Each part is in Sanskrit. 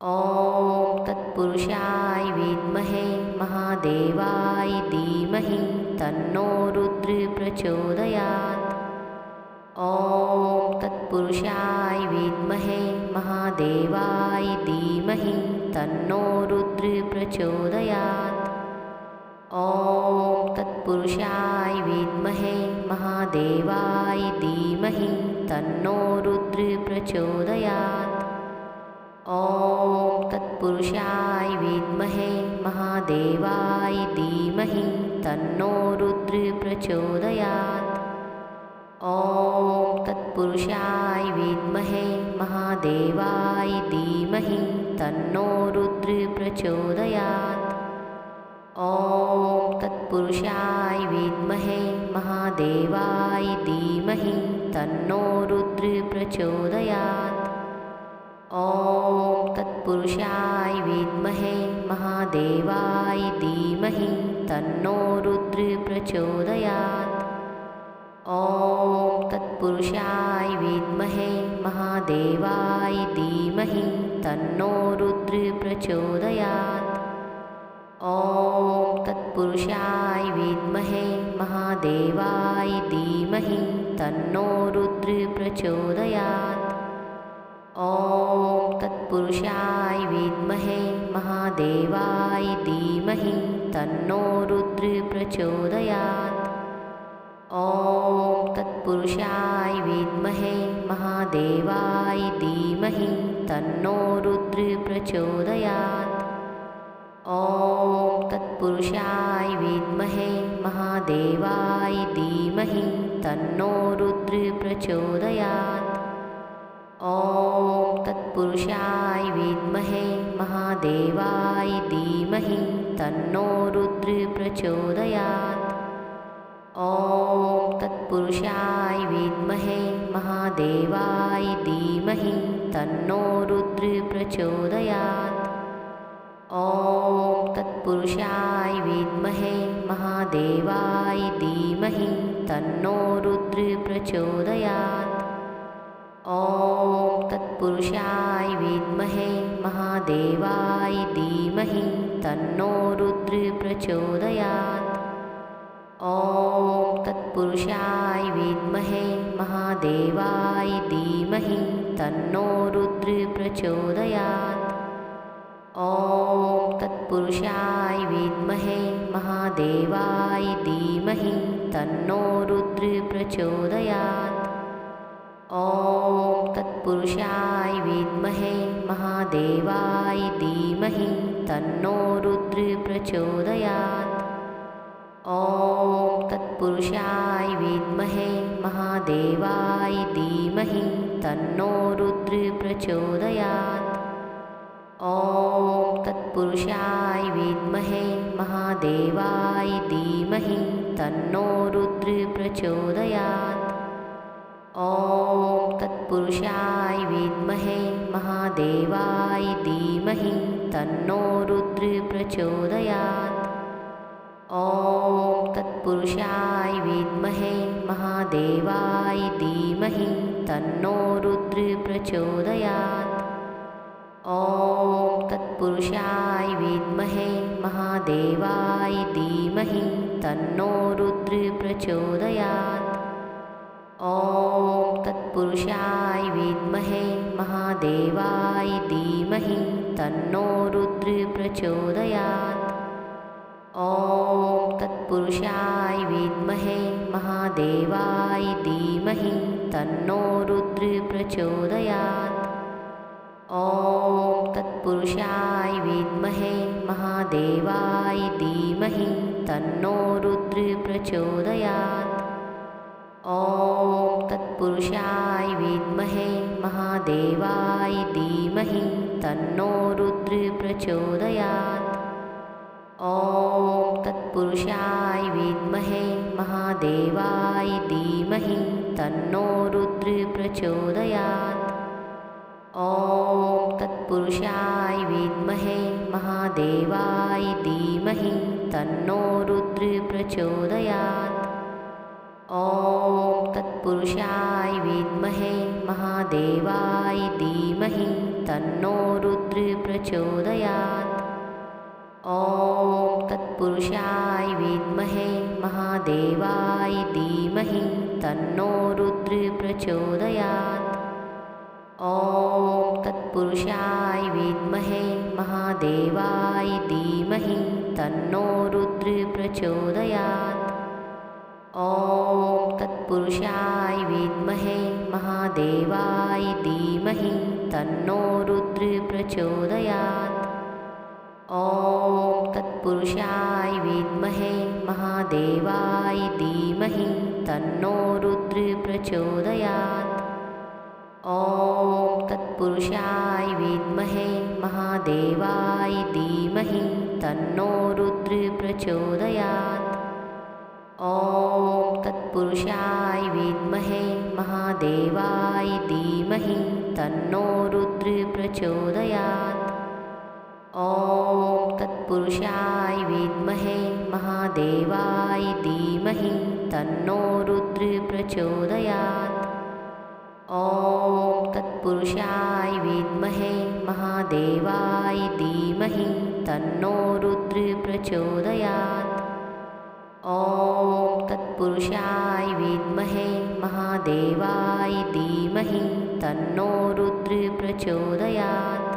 ॐ तत्पुरुषाय विद्महे महादेवाय धीमहि तन्नो रुद्रः प्रचोदयात्। ॐ तत्पुरुषाय विद्महे महादेवाय धीमहि तन्नो रुद्रः प्रचोदयात्। ॐ तत्पुरुषाय विद्महे महादेवाय धीमहि तन्नो रुद्रः प्रचोदयात्। ॐ तत्पुरुषाय विद्महे महादेवाय धीमहि तन्नो रुद्रः प्रचोदयात्। ॐ तत्पुरुषाय विद्महे महादेवाय धीमहि तन्नो रुद्रः प्रचोदयात्। ॐ तत्पुरुषाय विद्महे महादेवाय धीमहि तन्नो रुद्रः प्रचोदयात्। ॐ तत्पुरुषाय विद्महे महादेवाय धीमहि तन्नो रुद्रः प्रचोदयात्। ॐ तत्पुरुषाय विद्महे महादेवाय धीमहि तन्नो रुद्रः प्रचोदयात्। ॐ तत्पुरुषाय विद्महे महादेवाय धीमहि तन्नो रुद्रः प्रचोदयात्। ॐ तत्पुरुषाय विद्महे महादेवाय धीमहि तन्नो रुद्रः प्रचोदयात्। ॐ तत्पुरुषाय विद्महे महादेवाय धीमहि तन्नो रुद्रः प्रचोदयात्। ॐ तत्पुरुषाय विद्महे महादेवाय धीमहि तन्नो रुद्रः प्रचोदयात्। ॐ तत्पुरुषाय विद्महे महादेवाय धीमहि तन्नो रुद्रः प्रचोदयात्। ॐ तत्पुरुषाय विद्महे महादेवाय धीमहि तन्नो रुद्रः प्रचोदयात्। ॐ तत्पुरुषाय विद्महे महादेवाय धीमहि तन्नो रुद्रः प्रचोदयात्। ॐ तत्पुरुषाय विद्महे महादेवाय धीमहि तन्नो रुद्रः प्रचोदयात्। ॐ तत्पुरुषाय विद्महे महादेवाय धीमहि तन्नो रुद्रः प्रचोदयात्। ॐ तत्पुरुषाय विद्महे महादेवाय धीमहि तन्नो रुद्रः प्रचोदयात्। ॐ तत्पुरुषाय विद्महे महादेवाय धीमहि तन्नो रुद्रः प्रचोदयात्। ॐ तत्पुरुषाय विद्महे महादेवाय धीमहि तन्नो रुद्रः प्रचोदयात्। ॐ तत्पुरुषाय विद्महे महादेवाय धीमहि तन्नो रुद्रः प्रचोदयात्। ॐ तत्पुरुषाय विद्महे महादेवाय धीमहि तन्नो रुद्रः प्रचोदयात्। ॐ तत्पुरुषाय विद्महे महादेवाय धीमहि तन्नो रुद्रः प्रचोदयात्। ॐ तत्पुरुषाय विद्महे महादेवाय धीमहि तन्नो रुद्रः प्रचोदयात्। ॐ तत्पुरुषाय विद्महे महादेवाय धीमहि तन्नो रुद्रः प्रचोदयात्। ॐ तत्पुरुषाय विद्महे महादेवाय धीमहि तन्नो रुद्रः प्रचोदयात्। ॐ तत्पुरुषाय विद्महे महादेवाय धीमहि तन्नो रुद्रः प्रचोदयात्। ॐ तत्पुरुषाय विद्महे महादेवाय धीमहि तन्नो रुद्रः प्रचोदयात्। ॐ तत्पुरुषाय विद्महे महादेवाय धीमहि तन्नो रुद्रः प्रचोदयात्। ॐ तत्पुरुषाय विद्महे महादेवाय धीमहि तन्नो रुद्रः प्रचोदयात्। ॐ तत्पुरुषाय विद्महे महादेवाय धीमहि तन्नो रुद्र प्रचोदयात्। ॐ तत्पुरुषाय विद्महे महादेवाय धीमहि तन्नो रुद्र प्रचोदयात्। ॐ तत्पुरुषाय विद्महे महादेवाय धीमहि तन्नो रुद्र प्रचोदयात्। ॐ तत्पुरुषाय विद्महे महादेवाय धीमहि तन्नो रुद्र प्रचोदयात्। ॐ तत्पुरुषाय विद्महे महादेवाय धीमहि तन्नो रुद्र प्रचोदयात्। ॐ तत्पुरुषाय विद्महे महादेवाय धीमहि तन्नो रुद्र प्रचोदयात्। ॐ तत्पुरुषाय विद्महे महादेवाय धीमहि तन्नो रुद्र प्रचोदयात्। ॐ तत्पुरुषाय विद्महे महादेवाय धीमहि तन्नो रुद्र प्रचोदयात्। ॐ तत्पुरुषाय विद्महे महादेवाय धीमहि तन्नो रुद्र प्रचोदयात्। ॐ तत्पुरुषाय विद्महे महादेवाय धीमहि तन्नो रुद्र प्रचोदयात्।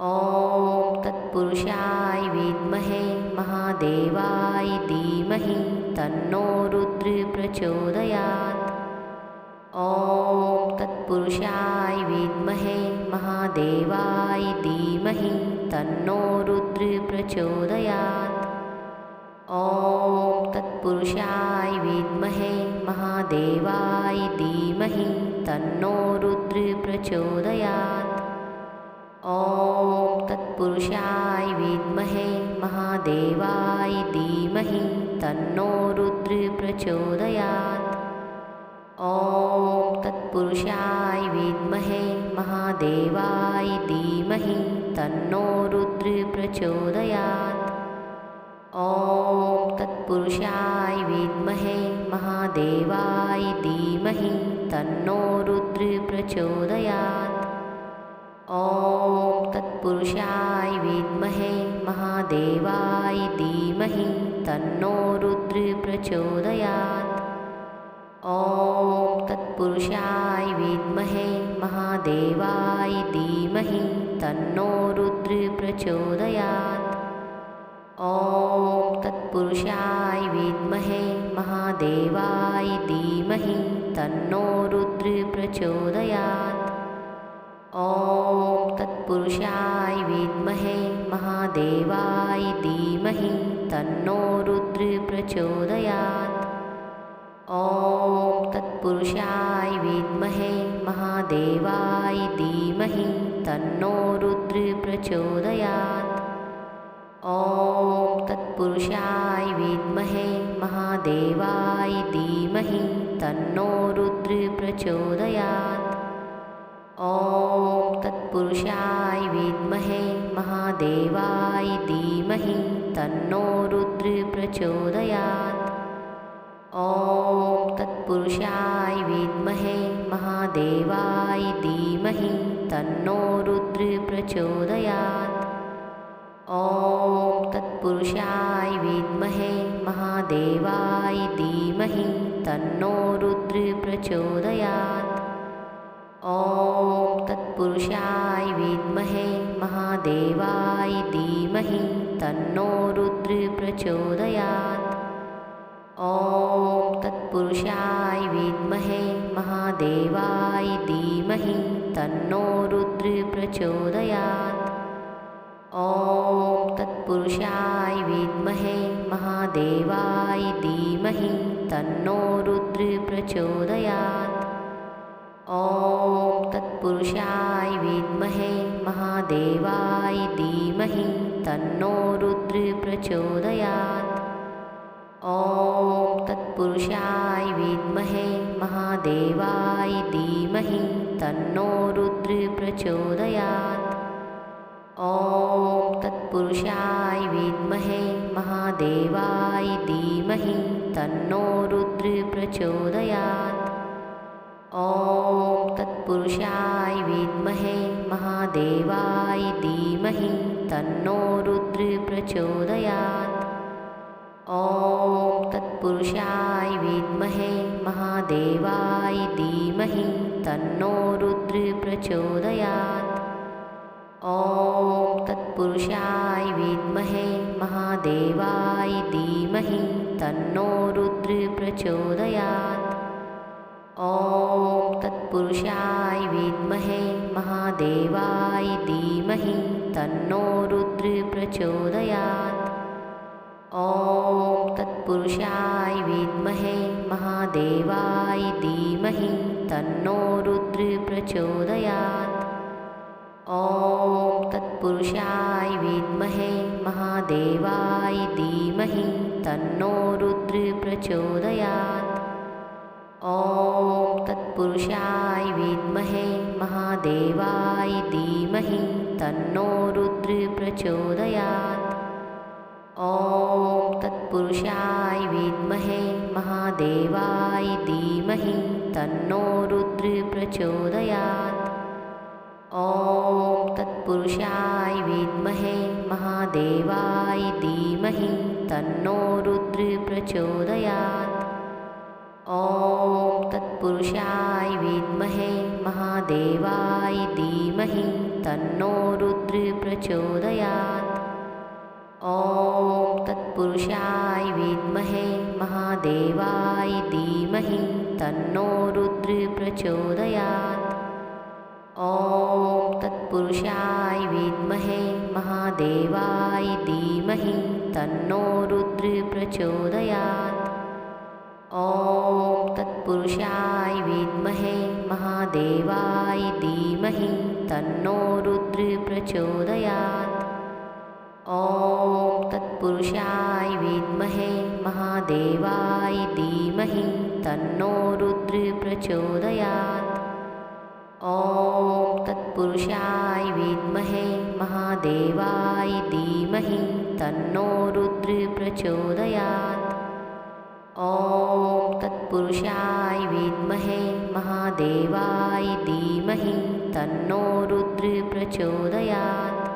ॐ तत्पुरुषाय विद्महे महादेवाय धीमहि तन्नो रुद्र प्रचोदयात्। ॐ तत्पुरुषाय विद्महे महादेवाय धीमहि तन्नो रुद्र प्रचोदयात्। ॐ तत्पुरुषाय विद्महे महादेवाय धीमहि तन्नो रुद्र प्रचोदयात्। ॐ तत्पुरुषाय विद्महे महादेवाय धीमहि तन्नो रुद्र प्रचोदयात्। ॐ तत्पुरुषाय विद्महे महादेवाय धीमहि तन्नो रुद्र प्रचोदयात्। ॐ तत्पुरुषाय विद्महे महादेवाय धीमहि तन्नो रुद्र प्रचोदयात्। ॐ तत्पुरुषाय विद्महे महादेवाय धीमहि तन्नो रुद्र प्रचोदयात्। ॐ तत्पुरुषाय विद्महे महादेवाय धीमहि तन्नो रुद्र प्रचोदयात्। ॐ तत्पुरुषाय विद्महे महादेवाय धीमहि तन्नो रुद्र प्रचोदयात्। ॐ तत्पुरुषाय विद्महे महादेवाय धीमहि तन्नो रुद्र प्रचोदयात्। ॐ तत्पुरुषाय विद्महे महादेवाय धीमहि तन्नो रुद्र प्रचोदयात्। ॐ तत्पुरुषाय विद्महे महादेवाय धीमहि तन्नो रुद्र प्रचोदयात्। ॐ तत्पुरुषाय विद्महे महादेवाय धीमहि तन्नो रुद्र प्रचोदयात्। ॐ तत्पुरुषाय विद्महे महादेवाय धीमहि तन्नो रुद्र प्रचोदयात्। ॐ तत्पुरुषाय विद्महे महादेवाय धीमहि तन्नो रुद्र प्रचोदयात्। ॐ तत्पुरुषाय विद्महे महादेवाय धीमहि तन्नो रुद्र प्रचोदयात्। ॐ तत्पुरुषाय विद्महे महादेवाय धीमहि तन्नो रुद्र प्रचोदयात्। ॐ तत्पुरुषाय विद्महे महादेवाय धीमहि तन्नो रुद्र प्रचोदयात्। ॐ तत्पुरुषाय विद्महे महादेवाय धीमहि तन्नो रुद्र प्रचोदयात्। ॐ तत्पुरुषाय विद्महे महादेवाय धीमहि तन्नो रुद्र प्रचोदयात्। ॐ तत्पुरुषाय विद्महे महादेवाय धीमहि तन्नो रुद्र प्रचोदयात्। ॐ तत्पुरुषाय विद्महे महादेवाय धीमहि तन्नो रुद्र प्रचोदयात्। ॐ तत्पुरुषाय विद्महे महादेवाय धीमहि तन्नो रुद्र प्रचोदयात्। ॐ तत्पुरुषाय विद्महे महादेवाय धीमहि तन्नो रुद्र प्रचोदयात्। ॐ तत्पुरुषाय विद्महे महादेवाय धीमहि तन्नो रुद्र प्रचोदयात्। ॐ तत्पुरुषाय विद्महे महादेवाय धीमहि तन्नो रुद्र प्रचोदयात्। ॐ तत्पुरुषाय विद्महे महादेवाय धीमहि तन्नो रुद्र प्रचोदयात्। ॐ तत्पुरुषाय विद्महे महादेवाय धीमहि तन्नो रुद्र प्रचोदयात्। ॐ तत्पुरुषाय विद्महे महादेवाय धीमहि तन्नो रुद्र प्रचोदयात्। ॐ तत्पुरुषाय विद्महे महादेवाय धीमहि तन्नो रुद्र प्रचोदयात्। ॐ तत्पुरुषाय विद्महे महादेवाय धीमहि तन्नो रुद्र प्रचोदयात्। ॐ तत्पुरुषाय विद्महे महादेवाय धीमहि तन्नो रुद्र प्रचोदयात्। ॐ तत्पुरुषाय विद्महे महादेवाय धीमहि तन्नो रुद्र प्रचोदयात्। ॐ तत्पुरुषाय विद्महे महादेवाय धीमहि तन्नो रुद्र प्रचोदयात्। ॐ तत्पुरुषाय विद्महे महादेवाय धीमहि तन्नो रुद्र प्रचोदयात्। ॐ तत्पुरुषाय विद्महे महादेवाय धीमहि तन्नो रुद्र प्रचोदयात्। ॐ तत्पुरुषाय विद्महे महादेवाय धीमहि तन्नो रुद्र प्रचोदयात्।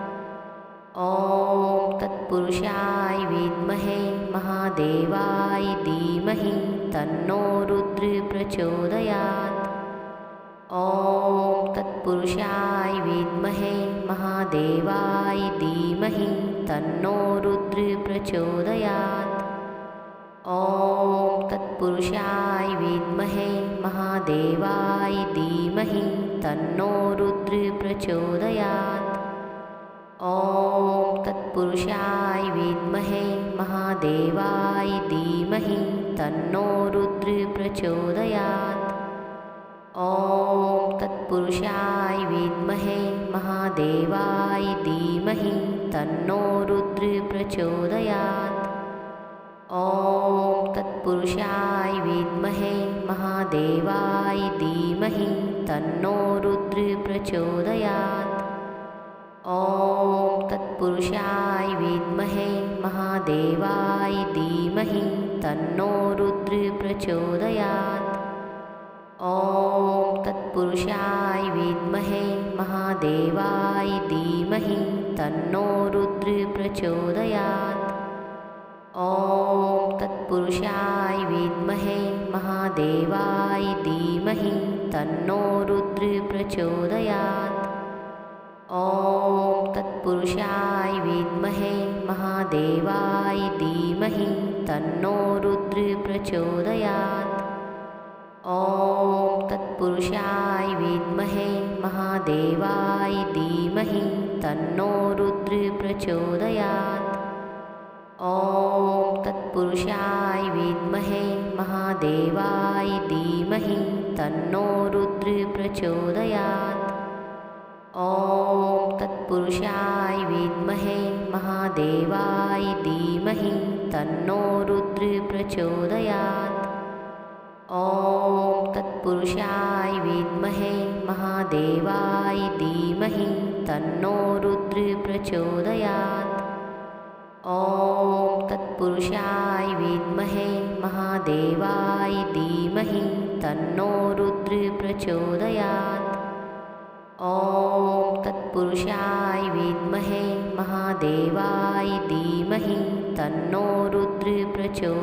ॐ तत्पुरुषाय विद्महे महादेवाय धीमहि तन्नो रुद्र प्रचोदयात्। ॐ तत्पुरुषाय विद्महे महादेवाय धीमहि तन्नो रुद्र प्रचोदयात्। ॐ तत्पुरुषाय विद्महे महादेवाय धीमहि तन्नो रुद्र प्रचोदयात्। ॐ तत्पुरुषाय विद्महे महादेवाय धीमहि तन्नो रुद्र प्रचोदयात्। ॐ तत्पुरुषाय विद्महे महादेवाय धीमहि तन्नो रुद्र प्रचोदयात्। ॐ तत्पुरुषाय विद्महे महादेवाय धीमहि तन्नो रुद्र प्रचोदयात्। ॐ तत्पुरुषाय विद्महे महादेवाय धीमहि तन्नो रुद्र प्रचोदयात्। ॐ तत्पुरुषाय विद्महे महादेवाय धीमहि तन्नो रुद्र प्रचोदयात्। ॐ तत्पुरुषाय विद्महे महादेवाय धीमहि तन्नो रुद्र प्रचोदयात्। ॐ तत्पुरुषाय विद्महे महादेवाय धीमहि तन्नो रुद्र प्रचोदयात्। ॐ तत्पुरुषाय विद्महे महादेवाय धीमहि तन्नो रुद्र प्रचोदयात्। ॐ तत्पुरुषाय विद्महे महादेवाय धीमहि तन्नो रुद्र प्रचोदयात्। ॐ तत्पुरुषाय विद्महे महादेवाय धीमहि तन्नो रुद्र प्रचोदयात्। ॐ तत्पुरुषाय विद्महे महादेवाय धीमहि तन्नो रुद्र प्रचोदयात्। ॐ तत्पुरुषाय विद्महे महादेवाय धीमहि तन्नो रुद्र प्रचोदयात्। ॐ तत्पुरुषाय विद्महे महादेवाय धीमहि तन्नो रुद्र प्रचोदयात्।